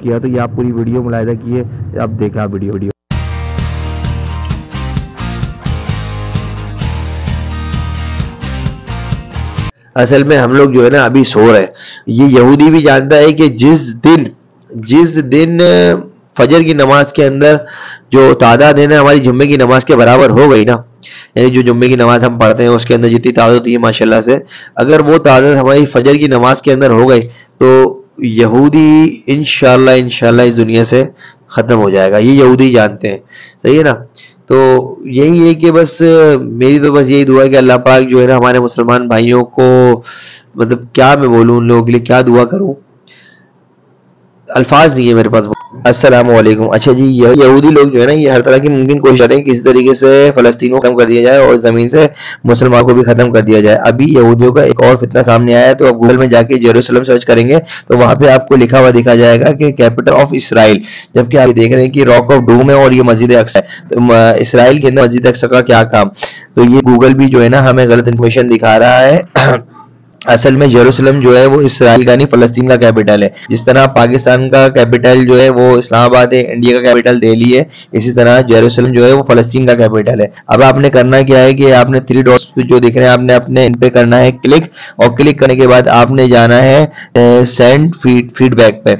کیا. تو یہ آپ پوری ویڈیو ملاحظہ کیے, اب دیکھیں آپ ویڈیو. اصل میں ہم لوگ جو ہے نا ابھی سو رہے ہیں. یہ یہودی بھی جانتا ہے کہ جس دن فجر کی نماز کے اندر جو تعداد ہے نا ہماری جمعے کی نماز کے برابر ہو گئی نا, یعنی جو جمعے کی نماز ہم پڑھتے ہیں اس کے اندر جتنی تعداد ہوتی ہے ماشاءاللہ سے, اگر وہ تعداد ہماری فجر کی نماز کے اندر ہو گئی تو یہودی انشاءاللہ اس دنیا سے ختم ہو جائے گا. یہ یہودی جانتے ہیں, صحیح ہے نا. تو یہی ہے کہ بس میری تو بس یہی دعا ہے کہ اللہ پاک جو ہے نا ہمارے مسلمان بھائیوں کو, مطلب کیا میں بولوں ان لوگوں کے لیے, کیا دعا کروں, الفاظ نہیں ہے میرے پاس. السلام علیکم. اچھا جی, یہودی لوگ جو ہے نا یہ ہر طرح کی ممکن کوشش کریں کہ کسی طریقے سے فلسطین کو ختم کر دیا جائے اور زمین سے مسلمان کو بھی ختم کر دیا جائے. ابھی یہودیوں کا ایک اور فتنہ سامنے آیا ہے, تو آپ گوگل میں جا کے یروشلم سرچ کریں گے تو وہاں پہ آپ کو لکھا ہوا دکھا جائے گا کہ کیپٹل آف اسرائیل, جبکہ آپ دیکھ رہے ہیں کہ راک آف ڈوم ہے اور یہ مسجد اقصی ہے. تو اسرائیل کے اندر مسجد اقصی کا کیا کام؟ تو یہ گوگل بھی جو ہے نا ہمیں غلط انفارمیشن دکھا رہا ہے. اصل میں یروشلم جو ہے وہ اسرائیل کا نہیں فلسطین کا کیپٹل ہے. جس طرح پاکستان کا کیپٹل جو ہے وہ اسلام آباد ہے, انڈیا کا کیپٹل دہلی ہے, اسی طرح یروشلم جو ہے وہ فلسطین کا کیپٹل ہے. اب آپ نے کرنا کیا ہے کہ آپ نے 3 ڈاٹس جو دیکھ رہے ہیں آپ نے اپنے ان پہ کرنا ہے کلک, اور کلک کرنے کے بعد آپ نے جانا ہے سینڈ فیڈ بیک پہ.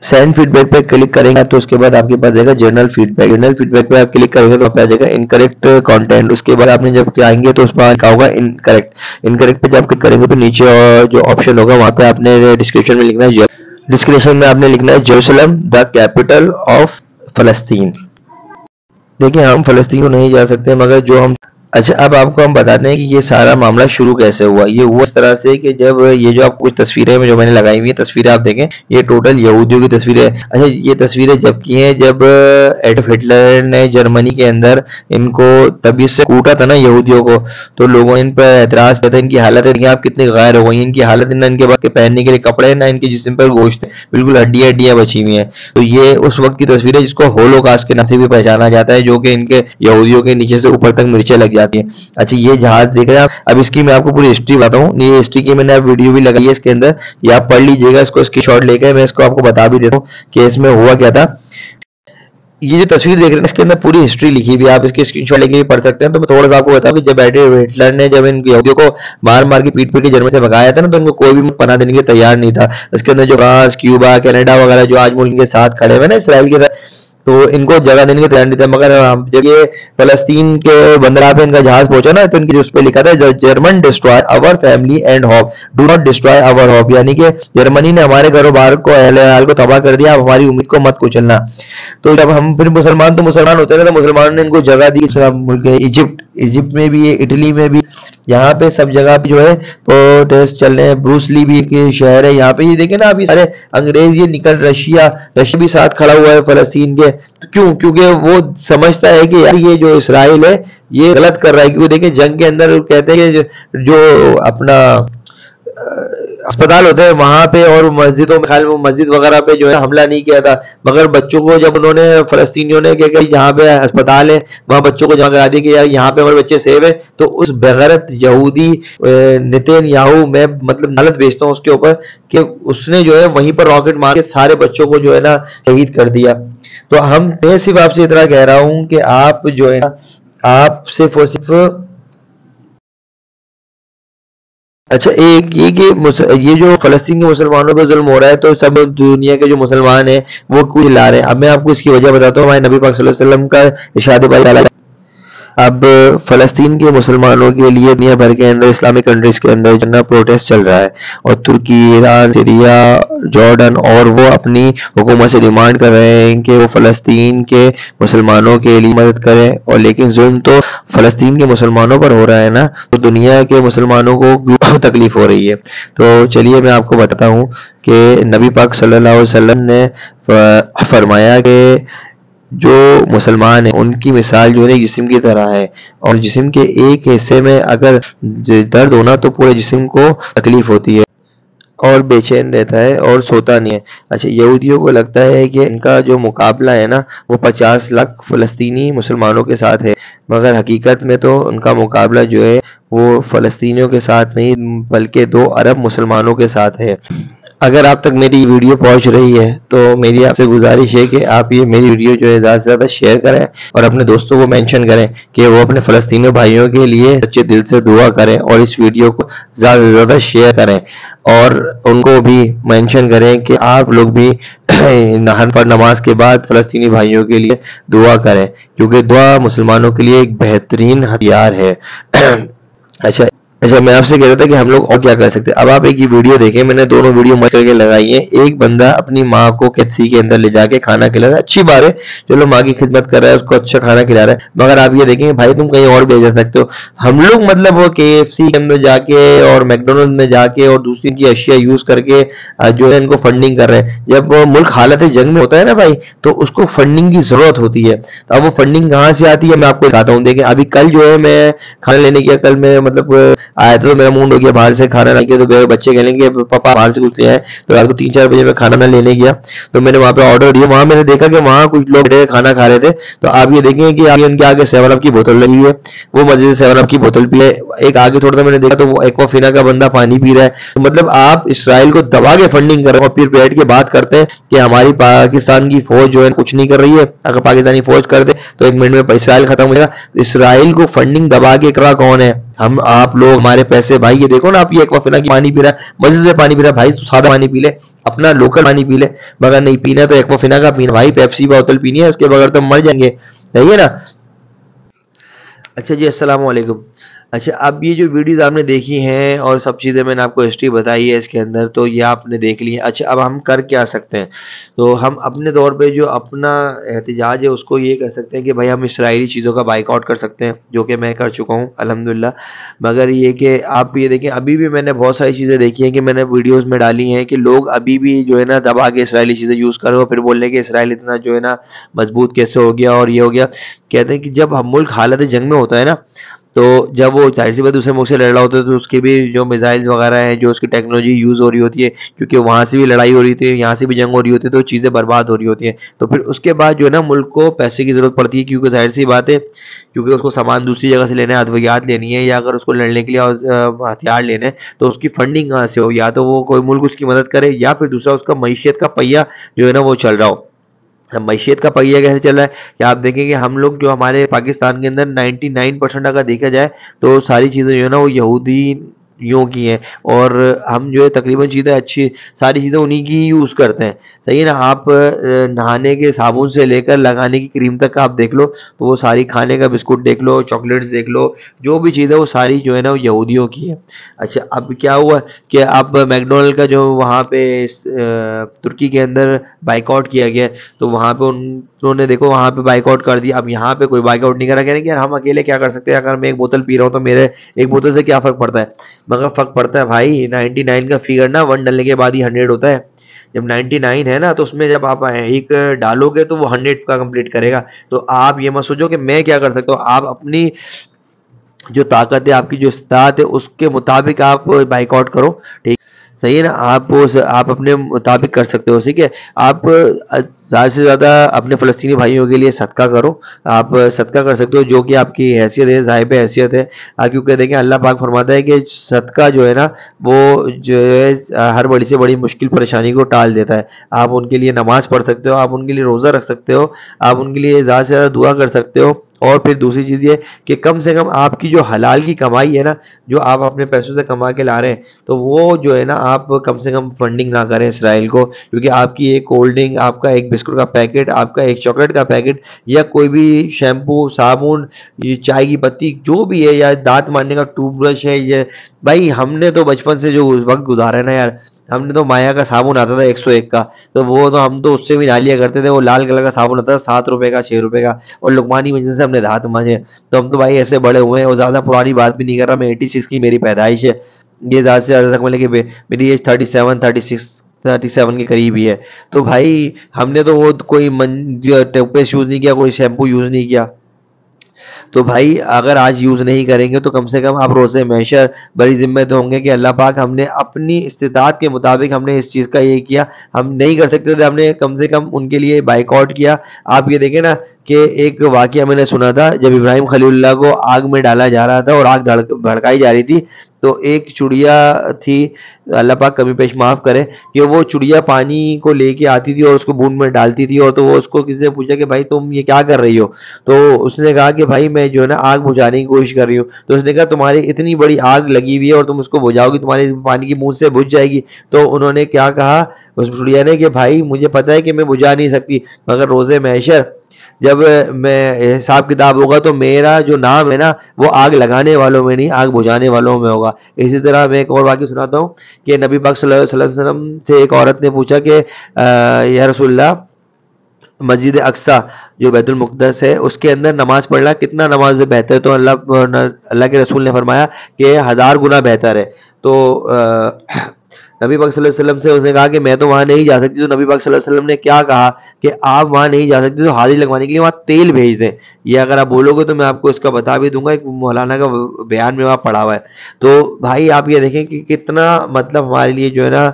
سینڈ فیڈ بیک پہ کلک کریں گے تو اس کے بعد آپ کے پاس جائے گا جرنل فیڈ بیک پہ آپ کلک کریں گے تو آپ پہ آ جائے گا انکریکٹ کانٹینٹ. اس کے بعد آپ نے جب آئیں گے تو اس میں لکھا ہوگا انکریکٹ پہ جب کلک کریں گے تو نیچے جو آپشن ہوگا وہاں پہ آپ نے ڈسکرپشن میں لکھنا ہے, ڈسکرپشن میں آپ نے لکھنا ہے یروشلم دا کیپٹل آف فلسطین. دیکھیں ہم فلسطین کو نہیں جا سکتے مگر جو ہم, اچھا اب آپ کو ہم بتاتے ہیں کہ یہ سارا معاملہ شروع کیسے ہوا. یہ ہوا اس طرح سے کہ جب یہ جو آپ کچھ تصویریں جو میں نے لگائی ہوئی ہیں تصویریں آپ دیکھیں, یہ ٹوٹل یہودیوں کی تصویریں. اچھا یہ تصویریں جب کی ہیں جب ایڈولف ہٹلر نے جرمنی کے اندر ان کو طبیعت سے کوٹا تھا نا یہودیوں کو, تو لوگوں نے ان پر اعتراض کیا تھا. ان کی حالت ہے آپ کتنی غیر ہو گئی, ان کی حالت نہ ان کے بعد کے پہننے کے لیے کپڑے نہ ان کے جسم پر گوشت, بالکل ہڈیاں بچی ہوئی ہیں. تو یہ اس وقت کی تصویریں جس کو ہولوکاسٹ کے نام سے بھی پہچانا جاتا ہے, جو کہ ان کے یہودیوں کے نیچے سے اوپر تک مرچیں لگ جاتی ہیں. اچھا یہ جہاز دیکھ رہے ہیں آپ, اب اس کی میں آپ کو پوری ہسٹری بتاتا ہوں. یہ ہسٹری کی میں نے ویڈیو بھی لگائی ہے اس کے اندر, یہ آپ پڑھ لیجیے گا اس کو اسکرین شاٹ لے کے. میں اس کو آپ کو بتا بھی دیتا ہوں کہ اس میں ہوا کیا تھا. یہ جو تصویر دیکھ رہے ہیں اس کے اندر پوری ہسٹری لکھی ہوئی ہے, آپ اس کی اسکرین شاٹ لے کے بھی پڑھ سکتے ہیں. تو میں تھوڑا سا آپ کو بتاؤں کہ جب ایڈولف ہٹلر نے جب ان یہودیوں کو مار کے پیٹ کے جرمنی سے بھگایا تھا نا, تو ان کو کوئی بھی پناہ دینے کے لیے تیار نہیں تھا. اس کے اندر جو فرانس, کیوبا, کینیڈا وغیرہ جو آج ملک کے ساتھ کھڑے ہوئے نا اسرائیل کے ساتھ, تو ان کو جگہ دینے کے تیار نہیں تھا. مگر جب یہ فلسطین کے بندرگاہ پہ ان کا جہاز پہنچا نا, تو ان کی اس پہ لکھا تھا German destroy our family and hope, do not destroy our hope, یعنی کہ جرمنی نے ہمارے گھر و بار کو, اہل حال کو تباہ کر دیا, اب ہماری امید کو مت کچلنا. تو جب ہم پھر مسلمان ہوتے ہیں تو مسلمانوں نے ان کو جگہ دی. ملک ہے ایجپٹ میں بھی, اٹلی میں بھی, یہاں پہ سب جگہ پہ جو ہے پروٹیسٹ چل رہے ہیں. بروس لی بھی ایک شہر ہے یہاں پہ, یہ دیکھیں نا آپ, یہ سارے انگریز یہ نکل, رشیا بھی ساتھ کھڑا ہوا ہے فلسطین کے. کیوں؟ کیونکہ وہ سمجھتا ہے کہ یار یہ جو اسرائیل ہے یہ غلط کر رہا ہے. کیونکہ دیکھیں جنگ کے اندر کہتے ہیں کہ جو اپنا اسپتال ہوتے ہیں وہاں پہ اور مسجدوں میں, خیال مسجد وغیرہ پہ جو ہے حملہ نہیں کیا تھا, مگر بچوں کو جب انہوں نے فلسطینیوں نے کیا کہ جہاں پہ اسپتال ہے وہاں بچوں کو جمع کرا دیا کہ یار یہاں پہ ہمارے بچے سیو ہیں, تو اس بغیرت یہودی نتن یاہو, میں مطلب نالت بیچتا ہوں اس کے اوپر, کہ اس نے جو ہے وہیں پر راکٹ مار کے سارے بچوں کو جو ہے نا شہید کر دیا. تو میں صرف آپ سے اتنا کہہ رہا ہوں کہ آپ جو ہے نا, آپ صرف اور صرف, اچھا ایک یہ کہ یہ جو فلسطین کے مسلمانوں پہ ظلم ہو رہا ہے تو سب دنیا کے جو مسلمان ہیں وہ کچھ لا رہے ہیں. اب میں آپ کو اس کی وجہ بتاتا ہوں. ہمارے نبی پاک صلی اللہ علیہ وسلم کا ارشاد باری. اب فلسطین کے مسلمانوں کے لیے دنیا بھر کے اندر اسلامک کنٹریز کے اندر جو ہے پروٹیسٹ چل رہا ہے, اور ترکی, ایران, سیریا, جارڈن, اور وہ اپنی حکومت سے ڈیمانڈ کر رہے ہیں کہ وہ فلسطین کے مسلمانوں کے لیے مدد کریں. اور لیکن ظلم تو فلسطین کے مسلمانوں پر ہو رہا ہے نا, تو دنیا کے مسلمانوں کو تکلیف ہو رہی ہے. تو چلیے میں آپ کو بتاتا ہوں کہ نبی پاک صلی اللہ علیہ وسلم نے فرمایا کہ جو مسلمان ہیں ان کی مثال جو ہے جسم کی طرح ہے, اور جسم کے ایک حصے میں اگر درد ہونا تو پورے جسم کو تکلیف ہوتی ہے اور بے چین رہتا ہے اور سوتا نہیں ہے. اچھا یہودیوں کو لگتا ہے کہ ان کا جو مقابلہ ہے نا وہ 50 لاکھ فلسطینی مسلمانوں کے ساتھ ہے, مگر حقیقت میں تو ان کا مقابلہ جو ہے وہ فلسطینیوں کے ساتھ نہیں بلکہ 2 ارب مسلمانوں کے ساتھ ہے. اگر آپ تک میری ویڈیو پہنچ رہی ہے تو میری آپ سے گزارش ہے کہ آپ یہ میری ویڈیو جو ہے زیادہ سے زیادہ شیئر کریں اور اپنے دوستوں کو مینشن کریں کہ وہ اپنے فلسطینی بھائیوں کے لیے سچے دل سے دعا کریں اور اس ویڈیو کو زیادہ سے زیادہ شیئر کریں اور ان کو بھی مینشن کریں کہ آپ لوگ بھی پر نماز کے بعد فلسطینی بھائیوں کے لیے دعا کریں، کیونکہ دعا مسلمانوں کے لیے ایک بہترین ہتھیار ہے۔ اچھا میں آپ سے کہہ رہا تھا کہ ہم لوگ اور کیا کر سکتے ہیں۔ اب آپ ایک یہ ویڈیو دیکھیں، میں نے دونوں ویڈیو مل کر کے لگائی ہیں۔ ایک بندہ اپنی ماں کو KFC کے اندر لے جا کے کھانا کھلا رہا ہے، اچھی بات ہے، چلو ماں کی خدمت کر رہا ہے، اس کو اچھا کھانا کھلا رہا ہے، مگر آپ یہ دیکھیں بھائی تم کہیں اور بھی جا سکتے ہو۔ ہم لوگ مطلب وہ KFC کے اندر جا کے اور میکڈونلڈ میں جا کے اور دوسری کی اشیاء یوز کر کے جو ہے ان کو فنڈنگ کر رہے ہیں۔ جب ملک حالت جنگ میں ہوتا ہے نا بھائی، تو اس کو فنڈنگ کی ضرورت ہوتی ہے۔ تو اب وہ فنڈنگ کہاں سے آتی ہے میں آپ کو بتاتا ہوں۔ دیکھیں ابھی کل جو ہے میں کھانا لینے گیا، کل میں مطلب آیا تھا تو میرا موڈ ہو گیا باہر سے کھانا لا کے، تو میرے بچے کہنے کہ پاپا باہر سے کچھ لے آئے، تو رات کو 3-4 بجے میں کھانا نہ لینے گیا، تو میں نے وہاں پہ آرڈر دیا۔ وہاں میں نے دیکھا کہ وہاں کچھ لوگ کھانا کھا رہے تھے، تو آپ یہ دیکھیں کہ ان کے آگے 7 اپ کی بوتل لگی ہوئی ہے، وہ مزے سے 7 اپ کی بوتل پی ہے۔ ایک آگے تھوڑا سا میں نے دیکھا تو وہ ایکوافینا کا بندہ پانی پی رہا ہے۔ تو مطلب آپ اسرائیل کو دبا کے فنڈنگ کر رہے ہیں اور پھر بیٹھ کے بات کرتے ہیں کہ ہماری پاکستان کی فوج جو ہے کچھ نہیں کر رہی ہے۔ اگر پاکستانی فوج کر دے تو 1 منٹ میں اسرائیل ختم ہو جائے گا۔ اسرائیل کو فنڈنگ دبا کے کرا کون ہے؟ ہم آپ لوگ، ہمارے پیسے۔ بھائی یہ دیکھو نا، آپ یہ ایکوافینا کی پانی پی رہا ہے، مزے سے پانی پی رہا ہے، بھائی تو سادہ پانی پی لے، اپنا لوکل پانی پی لے، مگر نہیں پینا تو ایکوافینا کا پینا۔ بھائی پیپسی بوتل پینی ہے، اس کے بغیر تو مر جائیں گے، صحیح ہے نا؟ اچھا جی، السلام علیکم۔ اچھا اب یہ جو ویڈیوز آپ نے دیکھی ہیں اور سب چیزیں میں نے آپ کو ہسٹری بتائی ہے اس کے اندر، تو یہ آپ نے دیکھ لی ہے۔ اچھا اب ہم کر کیا سکتے ہیں؟ تو ہم اپنے طور پہ جو اپنا احتجاج ہے اس کو یہ کر سکتے ہیں کہ بھائی ہم اسرائیلی چیزوں کا بائیک آؤٹ کر سکتے ہیں، جو کہ میں کر چکا ہوں الحمدللہ۔ مگر یہ کہ آپ یہ دیکھیں، ابھی بھی میں نے بہت ساری چیزیں دیکھی ہیں کہ میں نے ویڈیوز میں ڈالی ہیں کہ لوگ ابھی بھی جو ہے نا دبا کے اسرائیلی چیزیں یوز کر رہے ہو، پھر بولنے کہ اسرائیل اتنا جو ہے نا مضبوط کیسے ہو گیا اور یہ ہو گیا۔ کہتے ہیں کہ جب ہم ملک حالت جنگ میں ہوتا ہے نا، تو جب وہ ظاہر سی بات دوسرے ملک سے لڑ رہا ہوتا ہے تو اس کے بھی جو میزائلز وغیرہ ہیں، جو اس کی ٹیکنالوجی یوز ہو رہی ہوتی ہے، کیونکہ وہاں سے بھی لڑائی ہو رہی ہوتی ہے، یہاں سے بھی جنگ ہو رہی ہوتی ہے، تو چیزیں برباد ہو رہی ہوتی ہیں۔ تو پھر اس کے بعد جو ہے نا ملک کو پیسے کی ضرورت پڑتی ہے، کیونکہ ظاہر سی بات ہے، کیونکہ اس کو سامان دوسری جگہ سے لینا ہے، ادویات لینی ہے، یا اگر اس کو لڑنے کے لیے ہتھیار لینے ہیں تو اس کی فنڈنگ کہاں سے ہو؟ یا تو وہ کوئی ملک اس کی مدد کرے، یا پھر دوسرا اس کا معیشت کا پہیہ جو ہے نا وہ چل رہا ہو۔ معیشت کا پہیہ کیسے چل رہا ہے کہ آپ دیکھیں کہ ہم لوگ جو ہمارے پاکستان کے اندر 99% اگر دیکھا جائے تو ساری چیزیں جو ہے نا وہ یہودیوں کی ہیں، اور ہم جو ہے تقریباً چیزیں اچھی ساری چیزیں انہی کی یوز کرتے ہیں، صحیح ہے نا؟ آپ نہانے کے صابن سے لے کر لگانے کی کریم تک آپ دیکھ لو تو وہ ساری، کھانے کا بسکٹ دیکھ لو، چاکلیٹس دیکھ لو، جو بھی چیز ہے وہ ساری جو ہے نا وہ یہودیوں کی ہے۔ اچھا اب کیا ہوا کہ اب میکڈونلڈ کا جو وہاں پہ ترکی کے اندر بائیک آؤٹ کیا گیا، تو وہاں پہ انہوں نے دیکھو وہاں پہ بائیک آؤٹ کر دیا۔ اب یہاں پہ کوئی بائیک آؤٹ نہیں کرا، کہہ رہے کہ یار ہم اکیلے کیا کر سکتے ہیں، اگر میں ایک بوتل پی رہا ہوں تو میرے ایک بوتل سے کیا فرق پڑتا ہے؟ مگر فرق پڑتا ہے بھائی، 99 کا فگر نا 1 ڈالنے کے بعد ہی 100 ہوتا ہے۔ جب 99 ہے نا تو اس میں جب آپ ایک ڈالو گے تو وہ 100 کا کمپلیٹ کرے گا۔ تو آپ یہ مت سوچو کہ میں کیا کر سکتا ہوں، آپ اپنی جو طاقت ہے، آپ کی جو استطاعت ہے، اس کے مطابق آپ بائیک آؤٹ کرو، ٹھیک صحیح ہے نا؟ آپ اپنے مطابق کر سکتے ہو، ٹھیک ہے؟ آپ زیادہ سے زیادہ اپنے فلسطینی بھائیوں کے لیے صدقہ کرو، آپ صدقہ کر سکتے ہو، جو کہ آپ کی حیثیت ہے، صاحب حیثیت ہے، کیونکہ دیکھیں اللہ پاک فرماتا ہے کہ صدقہ جو ہے نا وہ جو ہے ہر بڑی سے بڑی مشکل پریشانی کو ٹال دیتا ہے۔ آپ ان کے لیے نماز پڑھ سکتے ہو، آپ ان کے لیے روزہ رکھ سکتے ہو، آپ ان کے لیے زیادہ سے زیادہ دعا کر سکتے ہو، اور پھر دوسری چیز یہ کہ کم سے کم آپ کی جو حلال کی کمائی ہے نا، جو آپ اپنے پیسوں سے کما کے لا رہے ہیں، تو وہ جو ہے نا آپ کم سے کم فنڈنگ نہ کریں اسرائیل کو، کیونکہ آپ کی ایک کولڈ ڈرنک، آپ کا ایک بسکٹ کا پیکٹ، آپ کا ایک چاکلیٹ کا پیکٹ، یا کوئی بھی شیمپو، صابن، یہ چائے کی پتی جو بھی ہے، یا دانت ماننے کا ٹوتھ برش ہے، یہ بھائی ہم نے تو بچپن سے جو وقت گزارا ہے نا یار، ہم نے تو مایا کا صابن آتا تھا 101 کا، تو وہ تو ہم تو اس سے بھی نہا لیا کرتے تھے، وہ لال کلر کا صابن آتا تھا 7 روپے کا، 6 روپے کا، اور لقمانی مجن سے ہم نے دھات مانجے، تو ہم تو بھائی ایسے بڑے ہوئے ہیں، اور زیادہ پرانی بات بھی نہیں کر رہا، میں 86 کی میری پیدائش ہے، یہ زیادہ سے زیادہ تک مطلب کہ میری ایج 37 کے قریب ہی ہے، تو بھائی ہم نے تو وہ کوئی ٹوپ پیسٹ یوز نہیں کیا، کوئی شیمپو یوز نہیں کیا، تو بھائی اگر آج یوز نہیں کریں گے تو کم سے کم آپ روزے محشر بڑی ذمہ تو ہوں گے کہ اللہ پاک ہم نے اپنی استطاعت کے مطابق ہم نے اس چیز کا یہ کیا، ہم نہیں کر سکتے تھے، ہم نے کم سے کم ان کے لیے بائیک آؤٹ کیا۔ آپ یہ دیکھیں نا کہ ایک واقعہ میں نے سنا تھا، جب ابراہیم خلیل اللہ کو آگ میں ڈالا جا رہا تھا اور آگ بھڑکائی جا رہی تھی، تو ایک چڑیا تھی, اللہ پاک کمی پیش معاف کرے, کہ وہ چڑیا پانی کو لے کے آتی تھی اور اس کو بوند میں ڈالتی تھی, اور تو وہ اس کو کسی نے پوچھا کہ بھائی تم یہ کیا کر رہی ہو, تو اس نے کہا کہ بھائی میں جو ہے نا آگ بجھانے کی کوشش کر رہی ہوں. تو اس نے کہا تمہاری اتنی بڑی آگ لگی ہوئی ہے اور تم اس کو بجھاؤ گی, تمہاری پانی کی بوند سے بجھ جائے گی. تو انہوں نے کیا کہا اس چڑیا نے کہ بھائی مجھے پتا ہے کہ میں بجھا نہیں سکتی, مگر روز محشر جب میں حساب کتاب ہوگا تو میرا جو نام ہے نا وہ آگ لگانے والوں میں نہیں, آگ بجھانے والوں میں ہوگا. اسی طرح میں ایک اور واقعہ سناتا ہوں کہ نبی پاک صلی اللہ علیہ وسلم سے ایک عورت نے پوچھا کہ یا رسول اللہ, مسجد اقصی جو بیت المقدس ہے اس کے اندر نماز پڑھنا کتنا نماز بہتر ہے؟ تو اللہ کے رسول نے فرمایا کہ 1000 گنا بہتر ہے. تو نبی پاک صلی اللہ علیہ وسلم سے اس نے کہا کہ میں تو وہاں نہیں جا سکتی. تو نبی پاک صلی اللہ علیہ وسلم نے کیا کہا کہ آپ وہاں نہیں جا سکتے تو حاضری لگوانے کے لیے وہاں تیل بھیج دیں. یہ اگر آپ بولو گے تو میں آپ کو اس کا بتا بھی دوں گا, ایک مولانا کا بیان میں وہاں پڑھا ہوا ہے. تو بھائی آپ یہ دیکھیں کہ کتنا مطلب ہمارے لیے جو ہے نا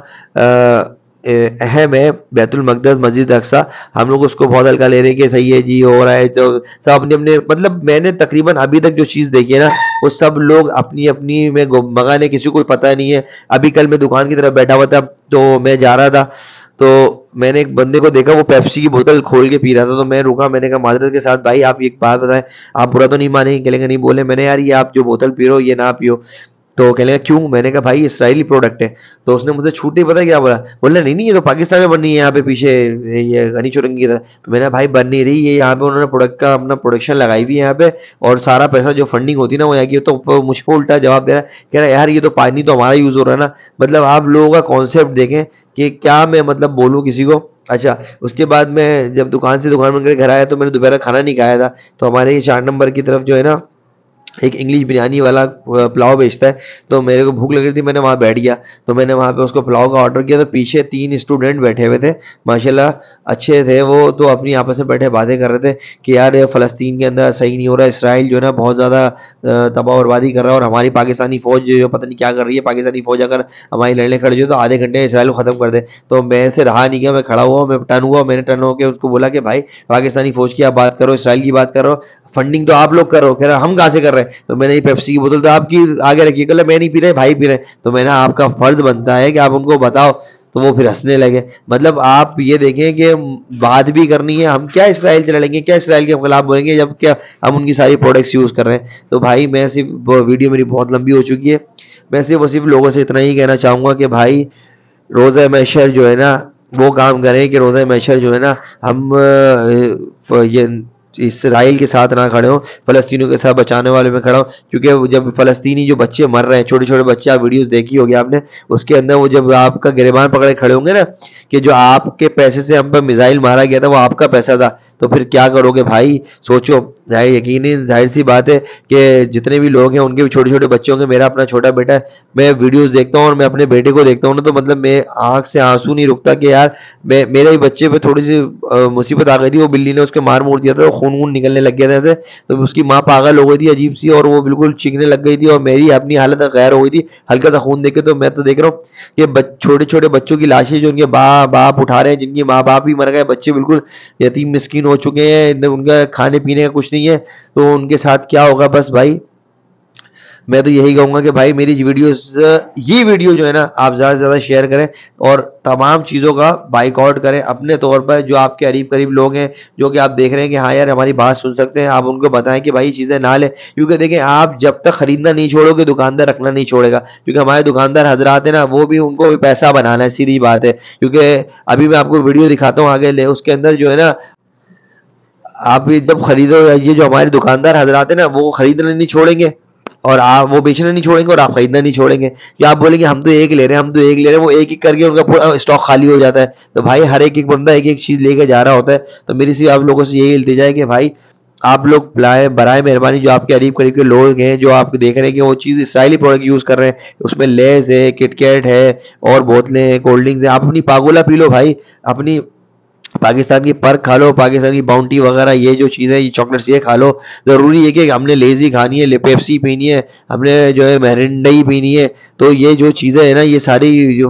اہم ہے بیت المقدس, مسجد اقصی. ہم لوگ اس کو بہت ہلکا لے رہے ہیں کہ صحیح ہے جی ہو رہا ہے, تو سب اپنے اپنے مطلب میں نے تقریباً ابھی تک جو چیز دیکھی ہے نا وہ سب لوگ اپنی اپنی میں مگانے, کسی کو پتہ نہیں ہے. ابھی کل میں دکان کی طرف بیٹھا ہوا تھا تو میں جا رہا تھا تو میں نے ایک بندے کو دیکھا وہ پیپسی کی بوتل کھول کے پی رہا تھا. تو میں رکا, میں نے کہا معذرت کے ساتھ بھائی آپ ایک بات بتائیں, آپ برا تو نہیں مانیں گے؟ کہنے کا نہیں. بولے میں نے یار یہ آپ جو بوتل پی رہے ہو یہ نہ پیو. تو کہنے لگا کیوں؟ میں نے کہا بھائی اسرائیلی پروڈکٹ ہے. تو اس نے مجھے چھوٹے پتہ کیا بولا, بولنا نہیں یہ تو پاکستان میں بن رہی ہے یہاں پہ پیچھے یہ غنی چورنگی کی طرح. تو میں نے بھائی بن نہیں رہی, یہ یہاں پہ انہوں نے پروڈکٹ کا اپنا پروڈکشن لگائی ہوئی ہے یہاں پہ, اور سارا پیسہ جو فنڈنگ ہوتی ہے نا وہ یہاں کی. تو مجھ کو الٹا جواب دے رہا ہے, کہہ رہا ہے یار یہ تو پانی تو ہمارا یوز ہو رہا ہے نا. مطلب آپ لوگوں کا کانسیپٹ دیکھیں کہ کیا میں مطلب بولوں کسی کو. اچھا اس کے بعد میں جب دکان بند کر کے گھر آیا تو میں نے دوپہر کھانا نہیں کھایا تھا. تو ہمارے یہ 4 نمبر کی طرف جو ہے نا ایک انگلش بریانی والا پلاؤ بیچتا ہے, تو میرے کو بھوک لگ رہی تھی, میں نے وہاں بیٹھ گیا. تو میں نے وہاں پہ اس کو پلاؤ کا آرڈر کیا. تو پیچھے 3 اسٹوڈنٹ بیٹھے ہوئے تھے, ماشاءاللہ اچھے تھے وہ, تو اپنی آپس میں بیٹھے باتیں کر رہے تھے کہ یار فلسطین کے اندر صحیح نہیں ہو رہا, اسرائیل جو ہے نا بہت زیادہ تباہ و بربادی کر رہا ہے, اور ہماری پاکستانی فوج جو پتہ نہیں کیا کر رہی ہے. پاکستانی فوج اگر ہماری لڑنے کھڑی ہو تو آدھے گھنٹے اسرائیل کو ختم کر دے. تو میں سے رہا نہیں گیا, میں کھڑا ہوا, میں ٹرن ہوا, میں نے ٹرن ہو کے اس کو بولا کہ بھائی پاکستانی فوج کی آپ بات کرو, اسرائیل کی بات کرو, فنڈنگ تو آپ لوگ کر رہے ہو. کہہ رہا ہم کہاں سے کر رہے ہیں. تو میں نے یہ پیپسی کی بوتل تو آپ کی آگے رکھی, کہ میں نہیں پی رہے, بھائی پی رہے. تو میں نے آپ کا فرض بنتا ہے کہ آپ ان کو بتاؤ. تو وہ پھر ہنسنے لگے. مطلب آپ یہ دیکھیں کہ بات بھی کرنی ہے, ہم کیا اسرائیل سے لڑیں گے, کیا اسرائیل کے خلاف بولیں گے جب کیا ہم ان کی ساری پروڈکٹس یوز کر رہے ہیں. تو بھائی میں صرف ویڈیو میری بہت لمبی ہو چکی ہے, میں صرف لوگوں سے اتنا ہی کہنا چاہوں گا کہ بھائی روزہ محشر جو ہے نا وہ کام کریں کہ روزہ محشر جو ہے نا ہم یہ اسرائیل کے ساتھ نہ کھڑے ہوں, فلسطینیوں کے ساتھ بچانے والے میں کھڑا ہوں. کیونکہ جب فلسطینی جو بچے مر رہے ہیں, چھوٹے چھوٹے بچے, آپ ویڈیوز دیکھی ہوگی آپ نے, اس کے اندر وہ جب آپ کا گریبان پکڑے کھڑے ہوں گے نا کہ جو آپ کے پیسے سے ہم پر میزائل مارا گیا تھا وہ آپ کا پیسہ تھا, تو پھر کیا کرو گے بھائی سوچو. یقینی ظاہر سی بات ہے کہ جتنے بھی لوگ ہیں ان کے بھی چھوٹے چھوٹے بچے ہوں گے. میرا اپنا چھوٹا بیٹا ہے, میں ویڈیوز دیکھتا ہوں اور میں اپنے بیٹے کو دیکھتا ہوں نا, تو مطلب میں آنکھ سے آنسو نہیں رکتا کہ یار میرے ہی بچے پہ تھوڑی سی مصیبت آ گئی تھی, وہ بلی نے اس کے مار دیا تھا, خون نکلنے لگ گیا تھا ایسے, تو اس کی ماں پاگل ہو گئی تھی عجیب سی, اور وہ بالکل چیخنے لگ گئی تھی, اور میری اپنی حالت غیر ہو گئی تھی ہلکا سا خون دیکھ کے. تو میں تو دیکھ رہا ہوں کہ چھوٹے چھوٹے بچوں کی لاشیں جو ان کے باپ اٹھا رہے ہیں, جن کے ماں باپ بھی مر گئے, بچے بالکل یتیم مسکین ہو چکے ہیں, ان کا کھانے پینے کا کچھ نہیں ہے, تو ان کے ساتھ کیا ہوگا. بس بھائی میں تو یہی کہوں گا کہ بھائی میری یہ ویڈیو جو ہے نا آپ زیادہ سے زیادہ شیئر کریں, اور تمام چیزوں کا بائیک آؤٹ کریں اپنے طور پر. جو آپ کے قریب لوگ ہیں جو کہ آپ دیکھ رہے ہیں کہ ہاں یار ہماری بات سن سکتے ہیں, آپ ان کو بتائیں کہ بھائی چیزیں نہ لیں. کیونکہ دیکھیں آپ جب تک خریدنا نہیں چھوڑو گے دکاندار رکھنا نہیں چھوڑے گا. کیونکہ ہمارے دکاندار حضرات ہیں نا وہ بھی, ان کو بھی پیسہ بنانا ہے, سیدھی بات ہے. کیونکہ ابھی میں آپ کو ویڈیو دکھاتا ہوں آگے اس کے اندر جو ہے نا آپ جب خریدو, یہ جو ہمارے دکاندار حضرات ہیں نا وہ خریدنا نہیں چھوڑیں گے, اور آپ وہ بیچنا نہیں چھوڑیں گے, اور آپ خریدنا نہیں چھوڑیں گے. یا آپ بولیں گے ہم تو ایک لے رہے ہیں, وہ ایک ایک کر کے ان کا پورا اسٹاک خالی ہو جاتا ہے. تو بھائی ہر ایک بندہ ایک ایک چیز لے کے جا رہا ہوتا ہے. تو میری سی آپ لوگوں سے یہی التجا ہے کہ بھائی آپ لوگ برائے مہربانی جو آپ کے قریب کے لوگ ہیں جو آپ دیکھ رہے ہیں کہ وہ چیز اسرائیلی پروڈکٹ یوز کر رہے ہیں, اس میں لیز ہے, کٹ کیٹ ہے, اور بوتلیں ہیں, کولڈ ڈرنکس ہیں, آپ اپنی پاگولا پی لو بھائی, اپنی پاکستان کی پرک کھا لو, پاکستان کی باؤنٹی وغیرہ یہ جو چیزیں یہ چاکلیٹس یہ کھا لو. ضروری ہے کہ ہم نے لیزی کھانی ہے, پیپسی پینی ہے, ہم نے جو ہے مرنڈا ہی پینی ہے. تو یہ جو چیزیں ہیں نا یہ ساری جو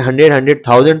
100,000